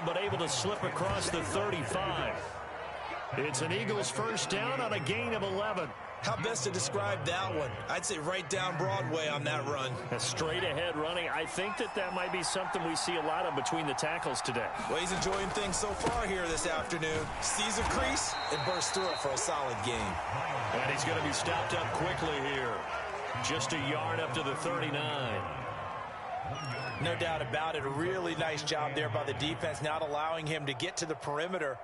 but able to slip across the 35. It's an Eagles first down on a gain of 11. How best to describe that one? I'd say right down Broadway on that run. A straight ahead running. I think that might be something we see a lot of between the tackles today. Well, he's enjoying things so far here this afternoon. Sees a crease and bursts through it for a solid gain. And he's going to be stopped up quickly here. Just a yard up to the 39. No doubt about it. A really nice job there by the defense, not allowing him to get to the perimeter.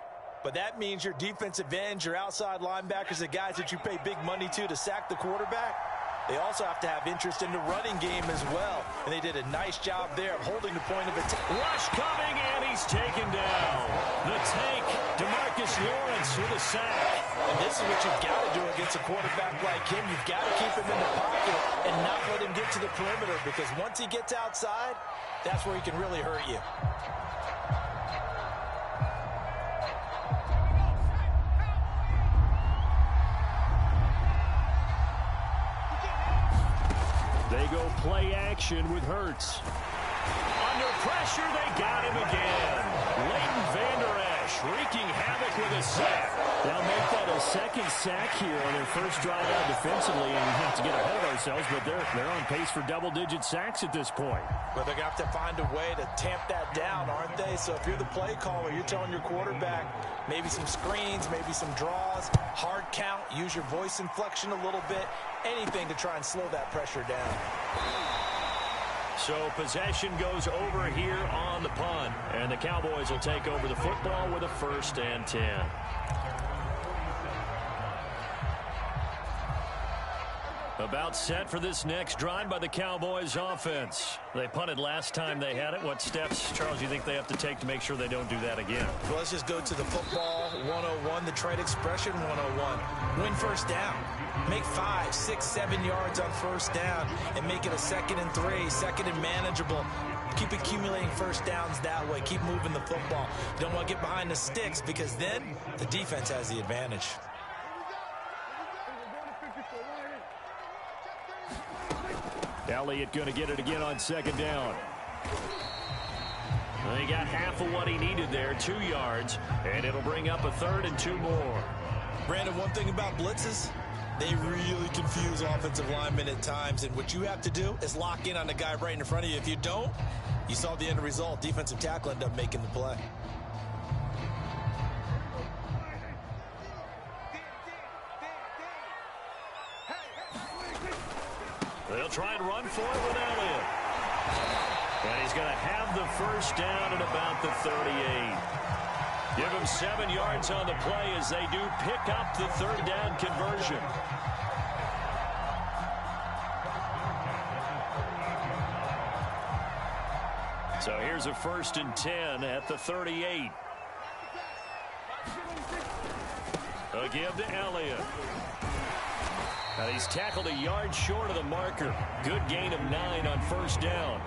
But that means your defensive ends, your outside linebackers, the guys that you pay big money to sack the quarterback, they also have to have interest in the running game as well. And they did a nice job there of holding the point of attack. Rush coming, and he's taken down. The tank, Demarcus Lawrence with a sack. And this is what you've got to do against a quarterback like him. You've got to keep him in the pocket and not let him get to the perimeter, because once he gets outside, that's where he can really hurt you. They go play action with Hurts. Under pressure, they got him again. Leighton Vander Esch wreaking havoc with a sack. They'll make that a second sack here on their first drive out defensively, and we have to get ahead of ourselves, but they're on pace for double-digit sacks at this point. But they're going to have to find a way to tamp that down, aren't they? So if you're the play caller, you're telling your quarterback maybe some screens, maybe some draws, hard count, use your voice inflection a little bit, anything to try and slow that pressure down. So possession goes over here on the punt, and the Cowboys will take over the football with a 1st and 10. About set for this next drive by the Cowboys offense. They punted last time they had it. What steps, Charles, do you think they have to take to make sure they don't do that again? Well, let's just go to the football 101, the trade expression 101. Win first down. Make 5, 6, 7 yards on first down and make it a 2nd and 3, 2nd and manageable. Keep accumulating first downs that way. Keep moving the football. You don't want to get behind the sticks, because then the defense has the advantage. Elliott going to get it again on 2nd down. He got half of what he needed there, 2 yards, and it'll bring up a 3rd and 2 more. Brandon, one thing about blitzes, they really confuse offensive linemen at times, and what you have to do is lock in on the guy right in front of you. If you don't, you saw the end result. Defensive tackle ended up making the play. They'll try and run for it with Elliott. And he's going to have the first down at about the 38. Give him 7 yards on the play as they do pick up the 3rd down conversion. So here's a 1st and 10 at the 38. A give to Elliott. And he's tackled a yard short of the marker. Good gain of 9 on first down.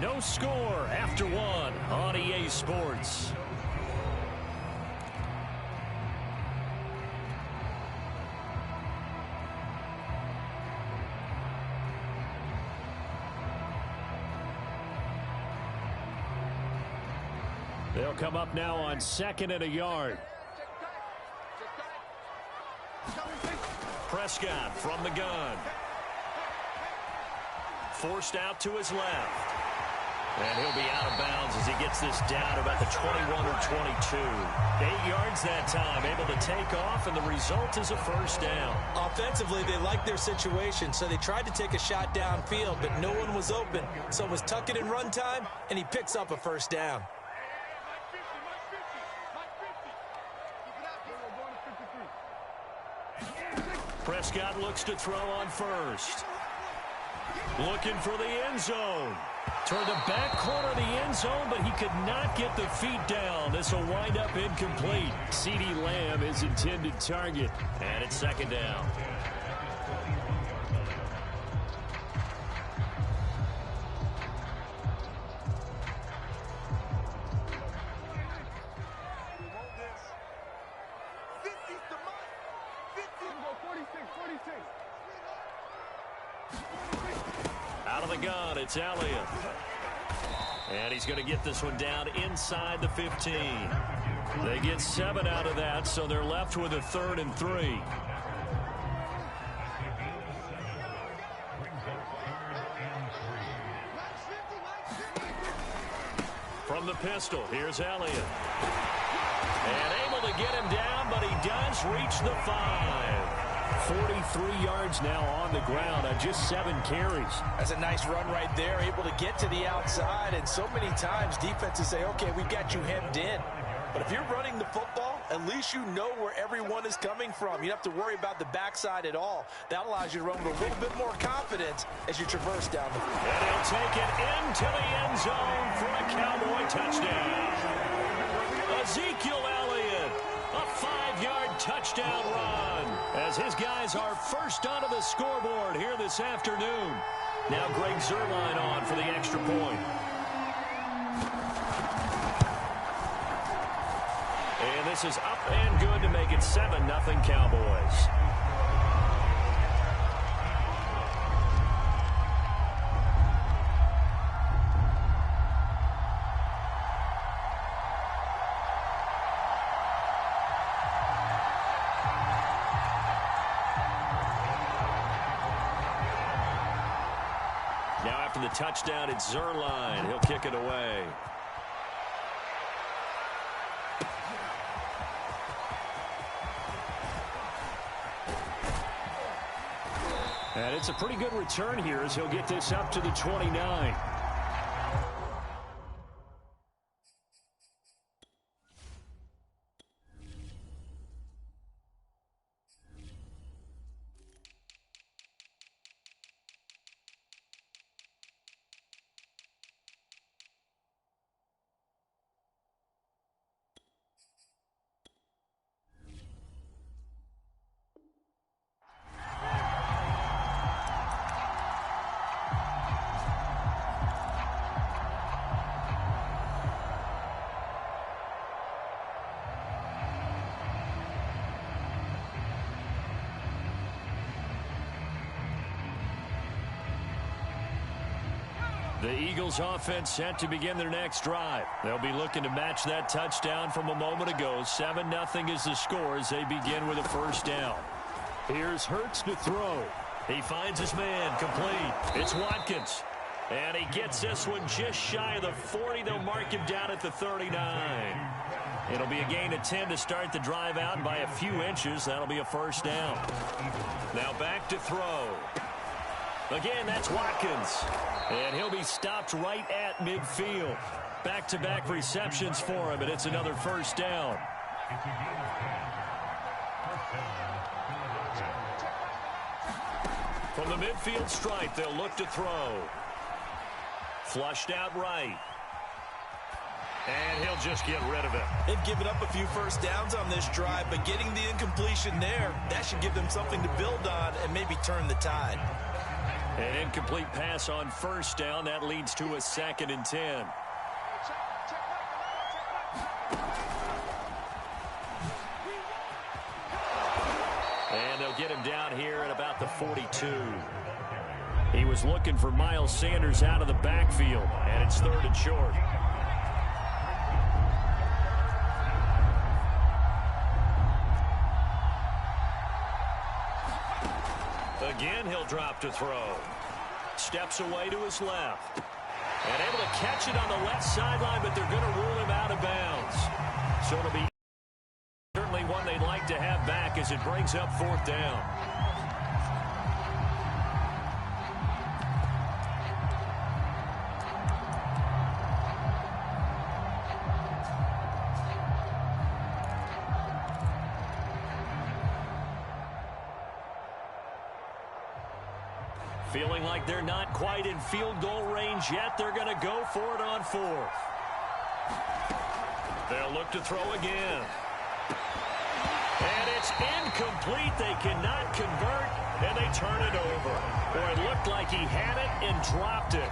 No score after 1 on EA Sports. They'll come up now on 2nd and a yard. Prescott from the gun. Forced out to his left. And he'll be out of bounds as he gets this down about the 21 or 22. 8 yards that time, able to take off, and the result is a first down. Offensively, they liked their situation, so they tried to take a shot downfield, but no one was open. So it was tuck it in run time, and he picks up a first down. Prescott looks to throw on first. Looking for the end zone. Toward the back corner of the end zone, but he could not get the feet down. This will wind up incomplete. CeeDee Lamb is intended target. And it's 2nd down. of the gun. It's Elliott. And he's going to get this one down inside the 15. They get 7 out of that, so they're left with a 3rd and 3. From the pistol, here's Elliott. And able to get him down, but he does reach the 5. 43 yards now on the ground on just 7 carries. That's a nice run right there, able to get to the outside. And so many times defenses say, okay, we've got you hemmed in. But if you're running the football, at least you know where everyone is coming from. You don't have to worry about the backside at all. That allows you to run with a little bit more confidence as you traverse down the field. And he'll take it into the end zone for a Cowboy touchdown. Ezekiel Elliott, a 5-yard touchdown run, as his guys are first onto the scoreboard here this afternoon. Now Greg Zuerlein on for the extra point. And this is up and good to make it 7-0 Cowboys. Now after the touchdown, it's Zuerlein. He'll kick it away. And it's a pretty good return here as he'll get this up to the 29. The Eagles offense set to begin their next drive. They'll be looking to match that touchdown from a moment ago. 7-0 is the score as they begin with a first down. Here's Hurts to throw. He finds his man complete. It's Watkins. And he gets this one just shy of the 40. They'll mark him down at the 39. It'll be a gain of 10 to start the drive out by a few inches. That'll be a first down. Now back to throw. Again, that's Watkins. And he'll be stopped right at midfield. Back-to-back receptions for him, and it's another first down. From the midfield stripe, they'll look to throw. Flushed out right. And he'll just get rid of it. They've given up a few first downs on this drive, but getting the incompletion there, that should give them something to build on and maybe turn the tide. An incomplete pass on first down. That leads to a 2nd and 10. And they'll get him down here at about the 42. He was looking for Miles Sanders out of the backfield, and it's 3rd and short. Again, he'll drop to throw. Steps away to his left. And able to catch it on the left sideline, but they're going to rule him out of bounds. So it'll be certainly one they'd like to have back as it brings up 4th down. Feeling like they're not quite in field goal range yet. They're going to go for it on 4th. They'll look to throw again. And it's incomplete. They cannot convert, and they turn it over. Or it looked like he had it and dropped it.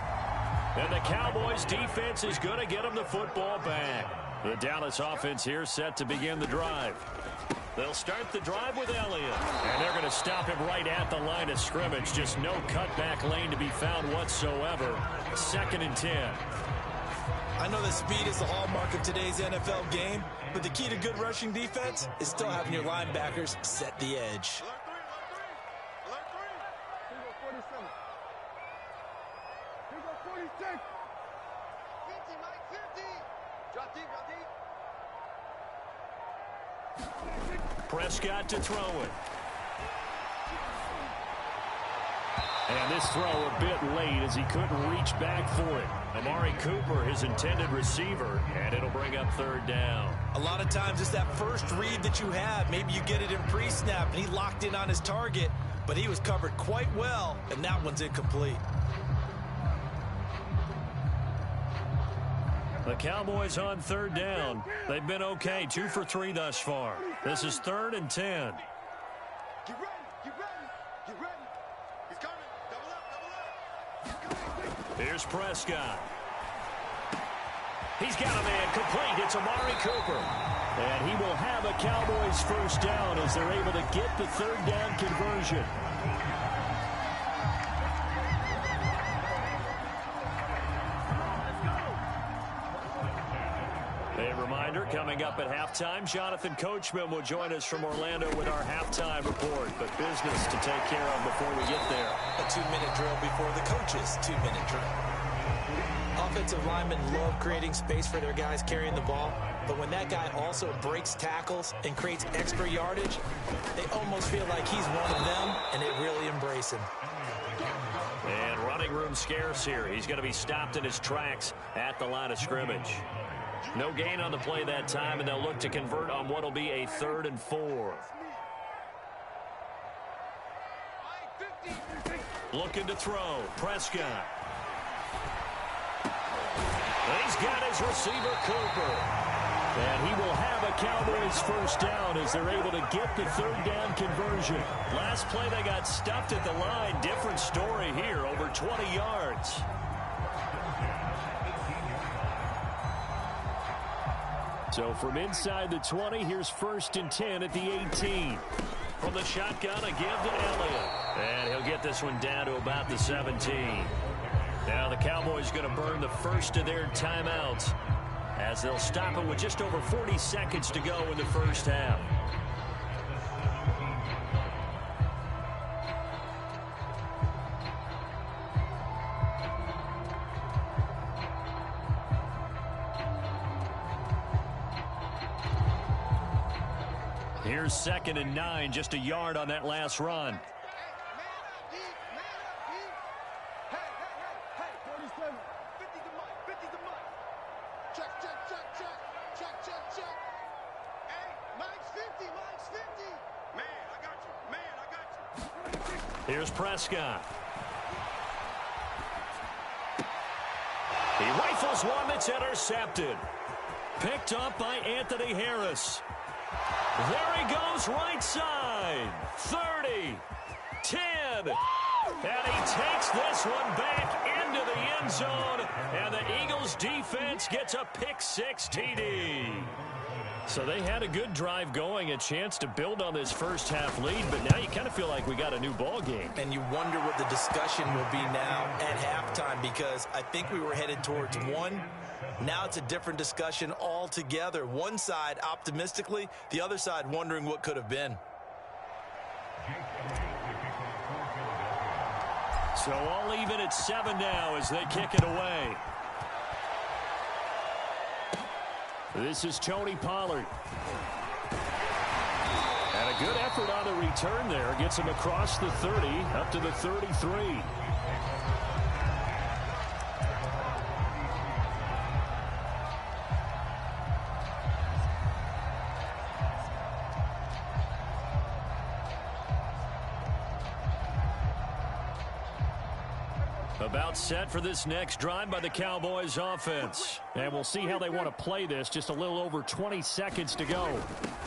And the Cowboys defense is going to get him the football back. The Dallas offense here set to begin the drive. They'll start the drive with Elliott. And they're going to stop him right at the line of scrimmage. Just no cutback lane to be found whatsoever. 2nd and 10. I know that speed is the hallmark of today's NFL game, but the key to good rushing defense is still having your linebackers set the edge. Prescott to throw it. And this throw a bit late as he couldn't reach back for it. Amari Cooper, his intended receiver, and it'll bring up 3rd down. A lot of times it's that first read that you have. Maybe you get it in pre-snap, and he locked in on his target, but he was covered quite well, and that one's incomplete. The Cowboys on 3rd down. They've been okay, 2 for 3 thus far. This is 3rd and 10. Get ready, get ready, get ready. He's coming. Double up. Here's Prescott. He's got a man complete. It's Amari Cooper. And he will have a Cowboys 1st down as they're able to get the 3rd down conversion. Coming up at halftime, Jonathan Coachman will join us from Orlando with our halftime report. But business to take care of before we get there. A 2-minute drill before the coach's 2-minute drill. Offensive linemen love creating space for their guys carrying the ball. But when that guy also breaks tackles and creates extra yardage, they almost feel like he's one of them, and they really embrace him. And running room scarce here. He's going to be stopped in his tracks at the line of scrimmage. No gain on the play that time, and they'll look to convert on what will be a 3rd and 4. Looking to throw. Prescott. He's got his receiver, Cooper. And he will have a Cowboys 1st down as they're able to get the 3rd down conversion. Last play, they got stuffed at the line. Different story here, over 20 yards. So from inside the 20, here's 1st and 10 at the 18. From the shotgun, a give to Elliott. And he'll get this one down to about the 17. Now the Cowboys going to burn the first of their timeouts as they'll stop it with just over 40 seconds to go in the 1st half. Here's 2nd and 9, just a yard on that last run. Here's Prescott. He rifles one that's intercepted. Picked up by Anthony Harris. There he goes, right side. 30, 10. And he takes this one back into the end zone. And the Eagles defense gets a pick-6 TD. So they had a good drive going, a chance to build on this 1st half lead, but now you kind of feel like we got a new ball game. And you wonder what the discussion will be now at halftime, because I think we were headed towards one. Now it's a different discussion altogether. One side optimistically, the other side wondering what could have been. So all even at 7 now as they kick it away. This is Tony Pollard. And a good effort on the return there. Gets him across the 30, up to the 33. About set for this next drive by the Cowboys offense. And we'll see how they want to play this. Just a little over 20 seconds to go.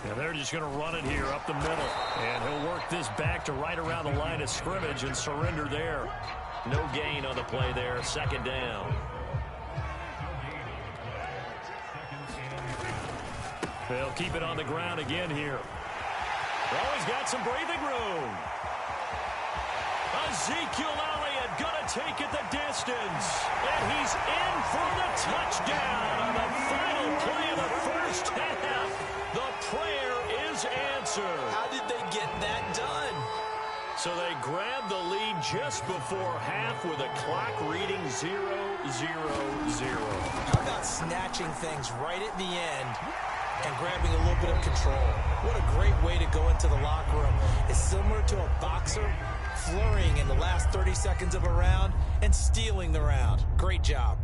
And they're just going to run it here up the middle. And he'll work this back to right around the line of scrimmage and surrender there. No gain on the play there. 2nd down. They'll keep it on the ground again here. Oh, he's got some breathing room. Ezekiel Elliott gonna take it the distance. And he's in for the touchdown on the final play of the first half. The prayer is answered. How did they get that done? So they grabbed the lead just before half with a clock reading 0-0-0. How about snatching things right at the end and grabbing a little bit of control? What a great way to go into the locker room. It's similar to a boxer flurrying in the last 30 seconds of a round and stealing the round. Great job.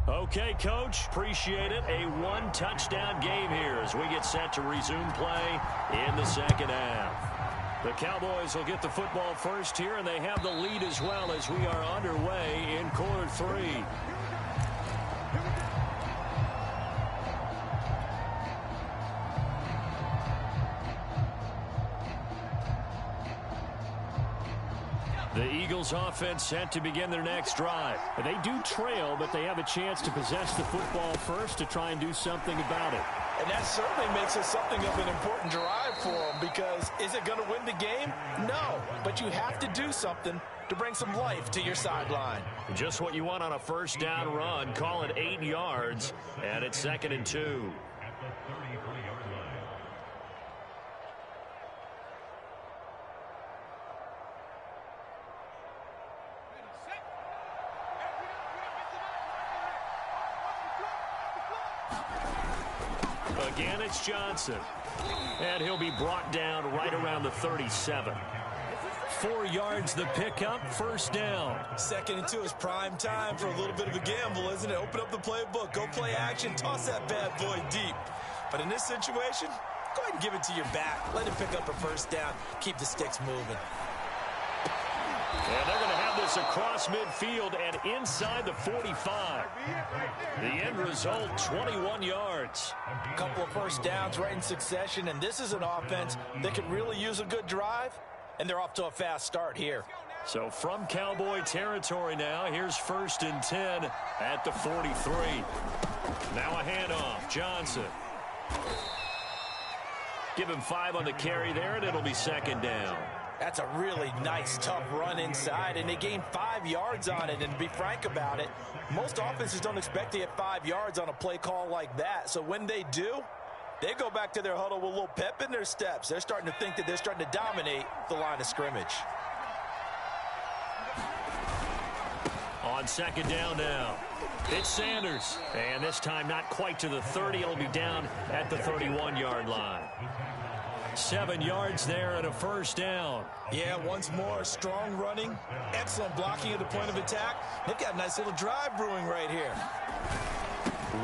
Okay, Coach, appreciate it. A one-touchdown game here as we get set to resume play in the second half. The Cowboys will get the football first here, and they have the lead as well as we are underway in quarter three. The Eagles offense set to begin their next drive. They do trail, but they have a chance to possess the football first to try and do something about it. And that certainly makes it something of an important drive for them, because is it going to win the game? No, but you have to do something to bring some life to your sideline. Just what you want on a first down run. Call it 8 yards, and it's 2nd and 2. Again, it's Johnson. And he'll be brought down right around the 37. 4 yards the pickup, first down. 2nd and 2 is prime time for a little bit of a gamble, isn't it? Open up the playbook, go play action, toss that bad boy deep. But in this situation, go ahead and give it to your back. Let him pick up a first down. Keep the sticks moving. And they're going to have this across midfield and inside the 45. The end result, 21 yards. A couple of first downs right in succession, and this is an offense that could really use a good drive, and they're off to a fast start here. So from Cowboy territory now, here's 1st and 10 at the 43. Now a handoff, Johnson. Give him 5 on the carry there, and it'll be 2nd down. That's a really nice, tough run inside, and they gained 5 yards on it. And to be frank about it, most offenses don't expect to get 5 yards on a play call like that. So when they do, they go back to their huddle with a little pep in their steps. They're starting to think that they're starting to dominate the line of scrimmage. On 2nd down now, it's Sanders. And this time not quite to the 30. It'll be down at the 31-yard line. 7 yards there and a first down. Yeah, once more, strong running, excellent blocking at the point of attack. They've got a nice little drive brewing right here.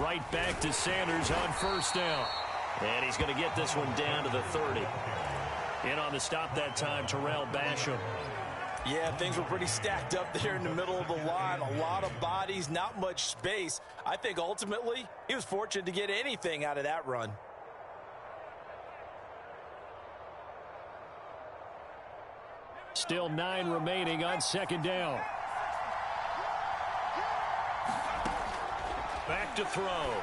Right back to Sanders on first down. And he's going to get this one down to the 30. In on the stop that time, Terrell Basham. Yeah, things were pretty stacked up there in the middle of the line. A lot of bodies, not much space. I think ultimately he was fortunate to get anything out of that run. Still 9 remaining on 2nd down. Back to throw.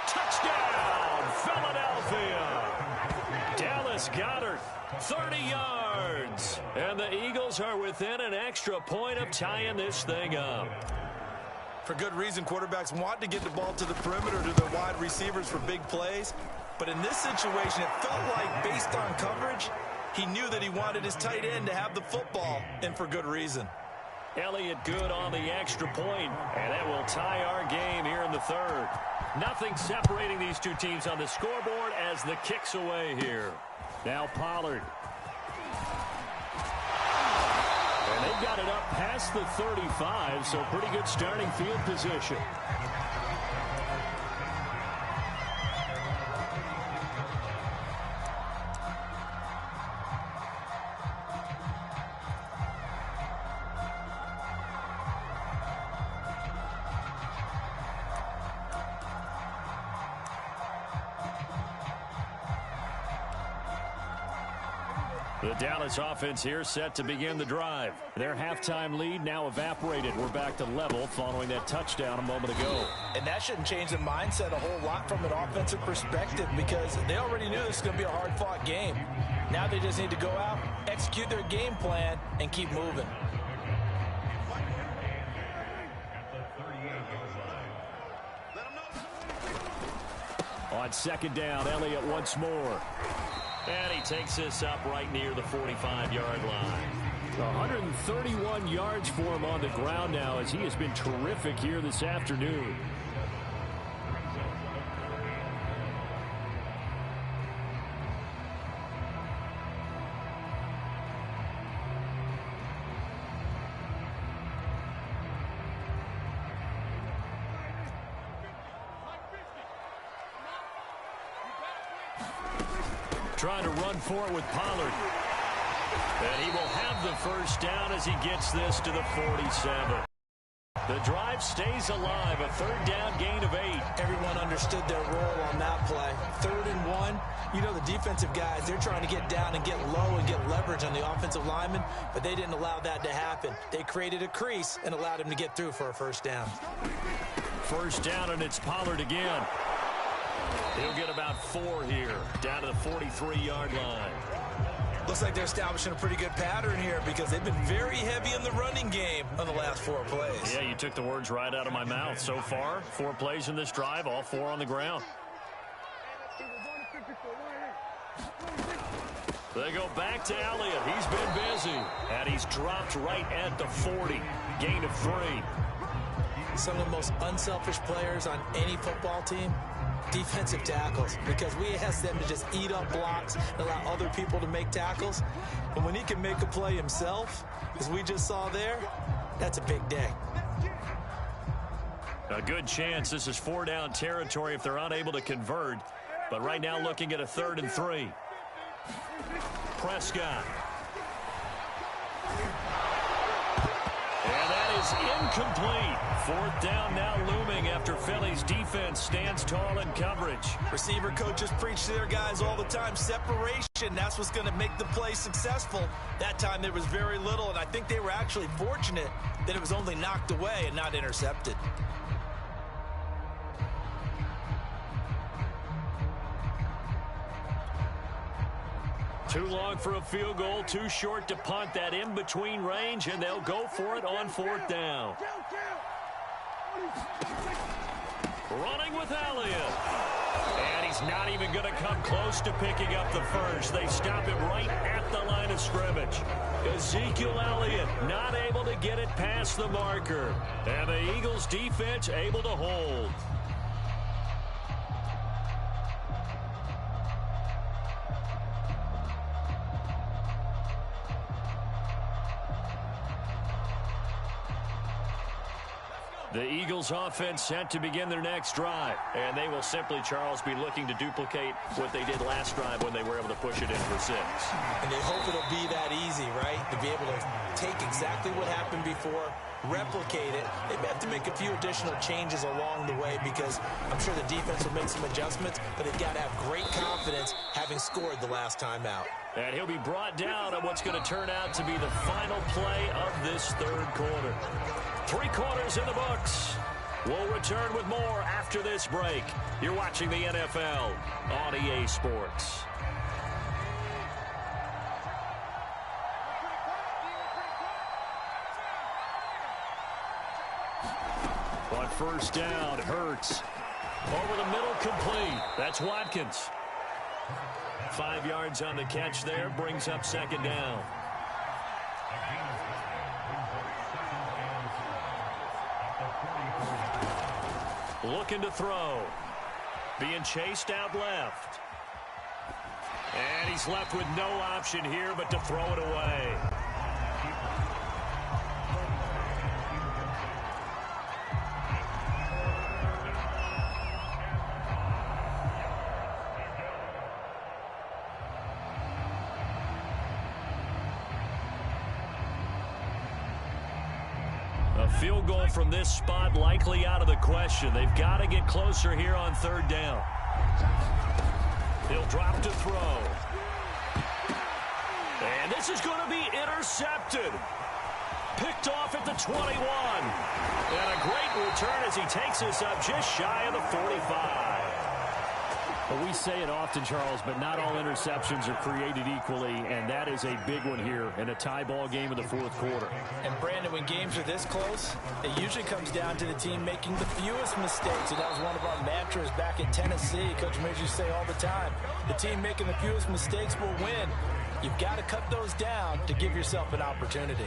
Touchdown, Philadelphia. Dallas Goedert, 30 yards. And the Eagles are within an extra point of tying this thing up. For good reason, quarterbacks want to get the ball to the perimeter to their wide receivers for big plays. But in this situation, it felt like based on coverage, he knew that he wanted his tight end to have the football, and for good reason. Elliott good on the extra point, and that will tie our game here in the 3rd. Nothing separating these two teams on the scoreboard as the kick's away here. Now Pollard. And they've got it up past the 35, so pretty good starting field position. The Dallas offense here set to begin the drive. Their halftime lead now evaporated. We're back to level following that touchdown a moment ago. And that shouldn't change the mindset a whole lot from an offensive perspective because they already knew this was going to be a hard-fought game. Now they just need to go out, execute their game plan, and keep moving. On second down, Elliott once more. And he takes this up right near the 45-yard line. 131 yards for him on the ground now as he has been terrific here this afternoon. Trying to run for it with Pollard. And he will have the first down as he gets this to the 47. The drive stays alive. A third down gain of 8. Everyone understood their role on that play. 3rd and 1. You know the defensive guys, they're trying to get down and get low and get leverage on the offensive lineman, but they didn't allow that to happen. They created a crease and allowed him to get through for a first down. First down, and it's Pollard again. He'll get about 4 here, down to the 43-yard line. Looks like they're establishing a pretty good pattern here because they've been very heavy in the running game on the last 4 plays. Yeah, you took the words right out of my mouth. So far, 4 plays in this drive, all 4 on the ground. They go back to Elliott. He's been busy, and he's dropped right at the 40. Gain of 3. Some of the most unselfish players on any football team, defensive tackles, because we ask them to just eat up blocks and allow other people to make tackles. But when he can make a play himself, as we just saw there, that's a big day. A good chance this is 4-down territory if they're unable to convert. But right now looking at a 3rd and 3. Prescott. And that is incomplete. 4th down now looming after Philly's defense stands tall in coverage. Receiver coaches preach to their guys all the time. Separation, that's what's going to make the play successful. That time there was very little, and I think they were actually fortunate that it was only knocked away and not intercepted. Too long for a field goal, too short to punt. That in-between range, and they'll go for it on 4th down. Running with Elliott. And he's not even going to come close to picking up the first. They stop him right at the line of scrimmage. Ezekiel Elliott not able to get it past the marker. And the Eagles defense able to hold. The Eagles offense set to begin their next drive. And they will simply, Charles, be looking to duplicate what they did last drive when they were able to push it in for 6. And they hope it'll be that easy, right? To be able to take exactly what happened before, replicate it. They may have to make a few additional changes along the way because I'm sure the defense will make some adjustments, but they've got to have great confidence having scored the last time out. And he'll be brought down on what's going to turn out to be the final play of this 3rd quarter. 3 quarters in the books. We'll return with more after this break. You're watching the NFL on EA Sports. On 1st down, Hurts. Over the middle, complete. That's Watkins. 5 yards on the catch there, brings up 2nd down. Looking to throw. Being chased out left. And he's left with no option here but to throw it away. A field goal from this spot likely out of the question. They've got to get closer here on 3rd down. He'll drop to throw. And this is going to be intercepted. Picked off at the 21. And a great return as he takes us up just shy of the 45. Well, we say it often, Charles, but not all interceptions are created equally, and that is a big one here in a tie ball game in the fourth quarter. And, Brandon, when games are this close, it usually comes down to the team making the fewest mistakes, and that was one of our mantras back in Tennessee. Coach Major used to say all the time, the team making the fewest mistakes will win. You've got to cut those down to give yourself an opportunity.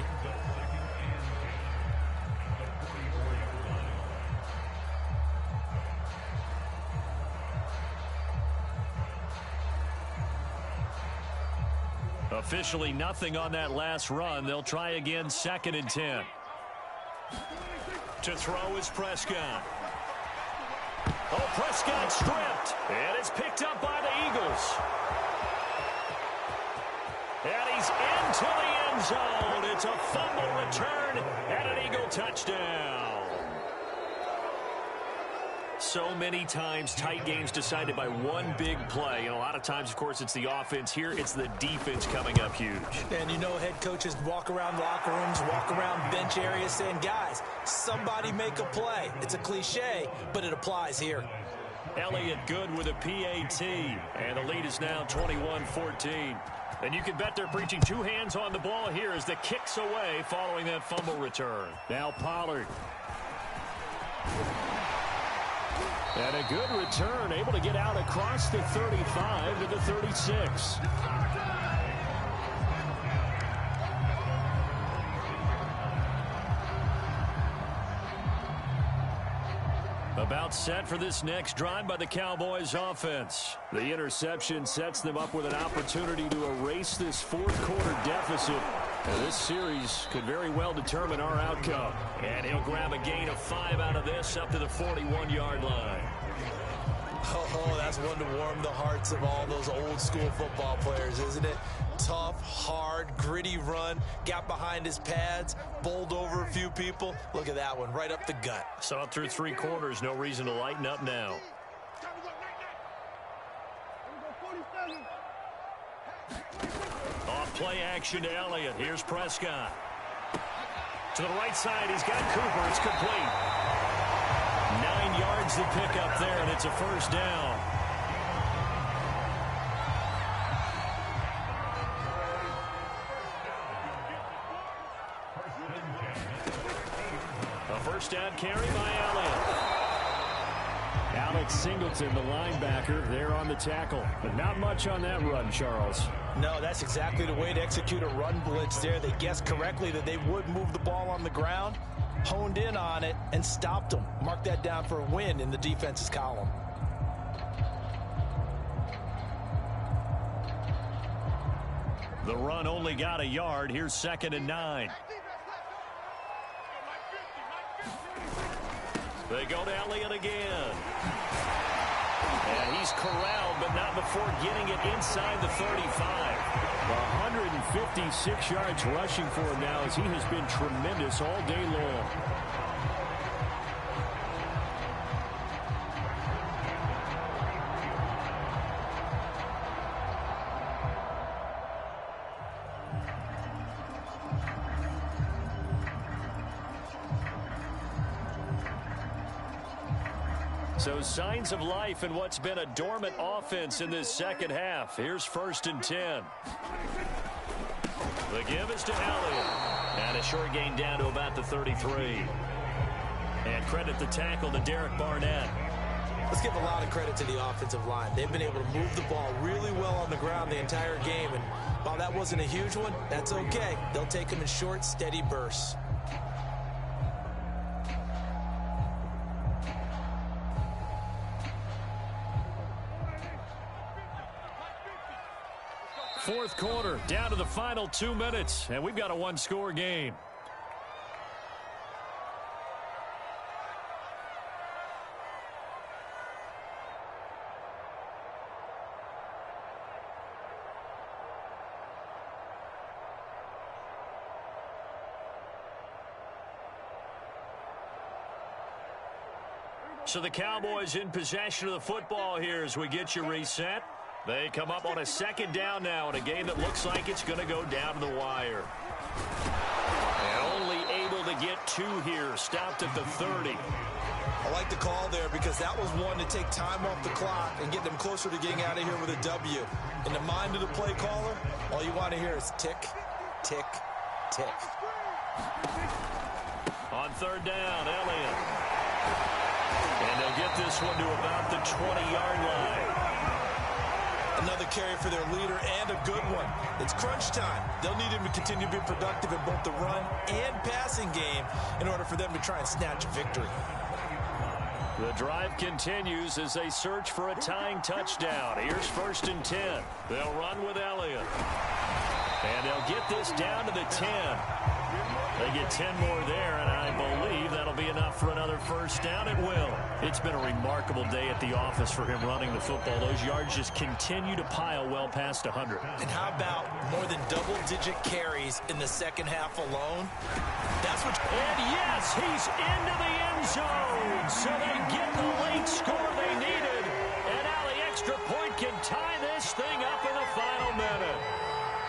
Officially nothing on that last run. They'll try again, 2nd and 10. To throw is Prescott. Oh, Prescott stripped. And it's picked up by the Eagles. And he's into the end zone. It's a fumble return and an Eagle touchdown. So many times tight games decided by one big play. And a lot of times, of course, it's the offense. Here, it's the defense coming up huge. And you know head coaches walk around locker rooms, walk around bench areas saying, guys, somebody make a play. It's a cliche, but it applies here. Elliott good with a PAT. And the lead is now 21-14. And you can bet they're preaching two hands on the ball here as the kick's away following that fumble return. Now Pollard. And a good return, able to get out across the 35 to the 36. About set for this next drive by the Cowboys offense. The interception sets them up with an opportunity to erase this fourth quarter deficit. And this series could very well determine our outcome. And he'll grab a gain of 5 out of this up to the 41-yard line. Oh, that's one to warm the hearts of all those old school football players, isn't it? Tough, hard, gritty run, got behind his pads, bowled over a few people. Look at that one, right up the gut. Saw it through 3 quarters, no reason to lighten up now. Off play action to Elliott. Here's Prescott. To the right side, he's got Cooper. It's complete. 9 yards to pick up there, and it's a first down. A first down carry by Elliott. Alex Singleton, the linebacker, there on the tackle. But not much on that run, Charles. No, that's exactly the way to execute a run blitz there. They guessed correctly that they would move the ball on the ground, honed in on it, and stopped them. Mark that down for a win in the defense's column. The run only got a yard. Here's 2nd and 9. They go to Elliott again. And he's corralled, but not before getting it inside the 35. 156 yards rushing for him now as he has been tremendous all day long. So signs of life in what's been a dormant offense in this second half. Here's 1st and 10. The give is to Elliott. And a short gain down to about the 33. And credit the tackle to Derek Barnett. Let's give a lot of credit to the offensive line. They've been able to move the ball really well on the ground the entire game. And while that wasn't a huge one, that's okay. They'll take them in short, steady bursts. Fourth quarter, down to the final 2 minutes, and we've got a one-score game. So the Cowboys in possession of the football here as we get you reset. They come up on a second down now in a game that looks like it's going to go down to the wire. And only able to get 2 here. Stopped at the 30. I like the call there because that was one to take time off the clock and get them closer to getting out of here with a W. In the mind of the play caller, all you want to hear is tick, tick, tick. On third down, Elliott. And they'll get this one to about the 20-yard line. Another carry for their leader and a good one. It's crunch time. They'll need him to continue to be productive in both the run and passing game in order for them to try and snatch a victory. The drive continues as they search for a tying touchdown. Here's 1st and 10. They'll run with Elliott. And they'll get this down to the 10. They get 10 more there, and I believe that'll be enough for another first down. It will. It's been a remarkable day at the office for him running the football. Those yards just continue to pile well past 100. And how about more than double-digit carries in the second half alone? That's what. And yes, he's into the end zone. So they get the late score they needed. And now the extra point can tie this thing up in the final minute.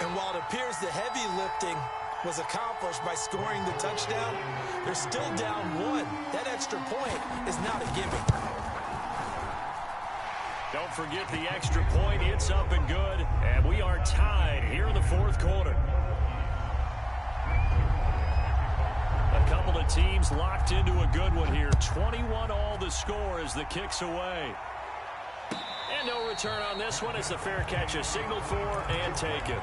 And while it appears the heavy lifting was accomplished by scoring the touchdown, they're still down 1. That extra point is not a gimme. Don't forget the extra point. It's up and good. And we are tied here in the 4th quarter. A couple of teams locked into a good one here. 21 all the score as the kick's away. And no return on this one as the fair catch is signaled for and taken.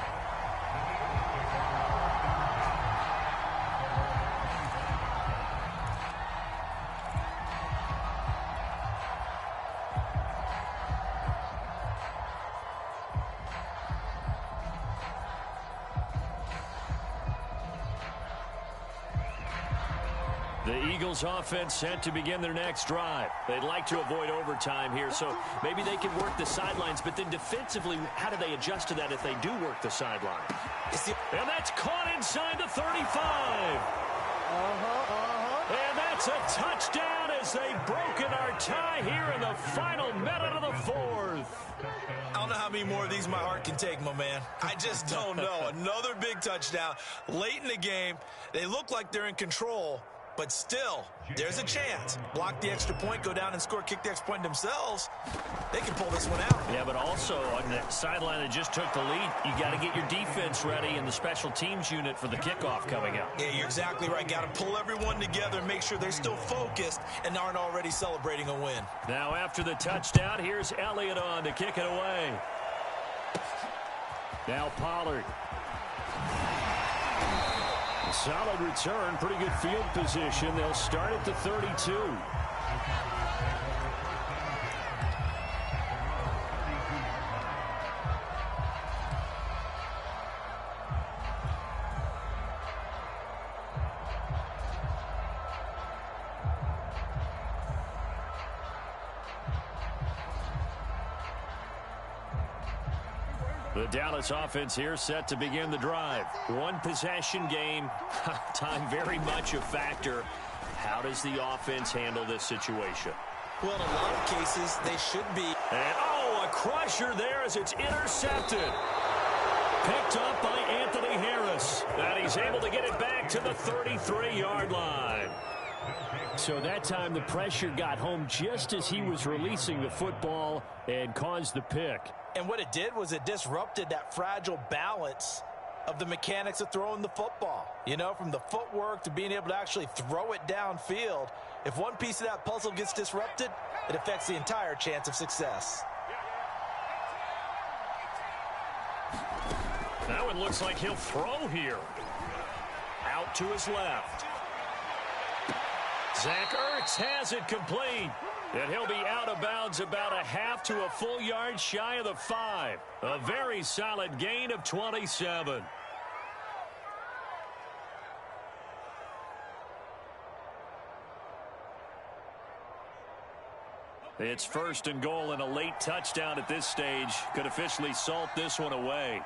The Eagles offense set to begin their next drive. They'd like to avoid overtime here, so maybe they can work the sidelines, but then defensively, how do they adjust to that if they do work the sideline? And that's caught inside the 35. And that's a touchdown as they've broken our tie here in the final minute of the 4th. I don't know how many more of these my heart can take, my man. I just don't know. Another big touchdown late in the game. They look like they're in control. But still, there's a chance. Block the extra point, go down and score, kick the extra point themselves. They can pull this one out. Yeah, but also on the sideline that just took the lead, you got to get your defense ready and the special teams unit for the kickoff coming up. Yeah, you're exactly right. Got to pull everyone together and make sure they're still focused and aren't already celebrating a win. Now after the touchdown, here's Elliott on to kick it away. Now Pollard. Solid return, pretty good field position. They'll start at the 32. The Dallas offense here set to begin the drive. One possession game. Time very much a factor. How does the offense handle this situation? Well, in a lot of cases, they should be. And, a crusher there as it's intercepted. Picked up by Anthony Harris. And he's able to get it back to the 33-yard line. So that time the pressure got home just as he was releasing the football and caused the pick. And what it did was it disrupted that fragile balance of the mechanics of throwing the football. You know, from the footwork to being able to actually throw it downfield. If one piece of that puzzle gets disrupted, it affects the entire chance of success. That one looks like he'll throw here. Out to his left. Zach Ertz has it complete. And he'll be out of bounds about a half to a full yard shy of the 5. A very solid gain of 27. It's 1st and goal, and a late touchdown at this stage could officially salt this one away.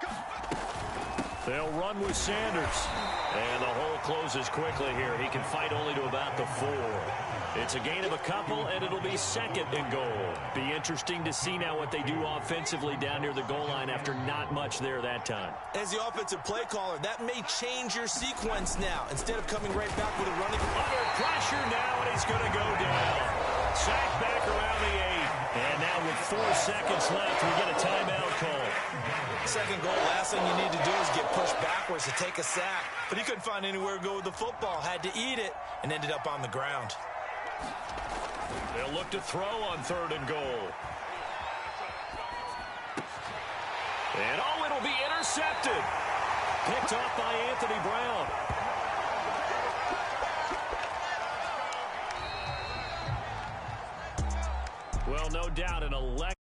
They'll run with Sanders. And the hole closes quickly here. He can fight only to about the 4. It's a gain of a couple, and it'll be second and goal. Be interesting to see now what they do offensively down near the goal line after not much there that time. As the offensive play caller, that may change your sequence now. Instead of coming right back with a running. Under pressure now, and he's going to go down. Sacked back around the 8. And now with 4 seconds left, we get a timeout call. Second goal, last thing you need to do is get pushed backwards to take a sack. But he couldn't find anywhere to go with the football. Had to eat it and ended up on the ground. They'll look to throw on 3rd and goal. And oh, it'll be intercepted. Picked off by Anthony Brown. Well, no doubt an elect.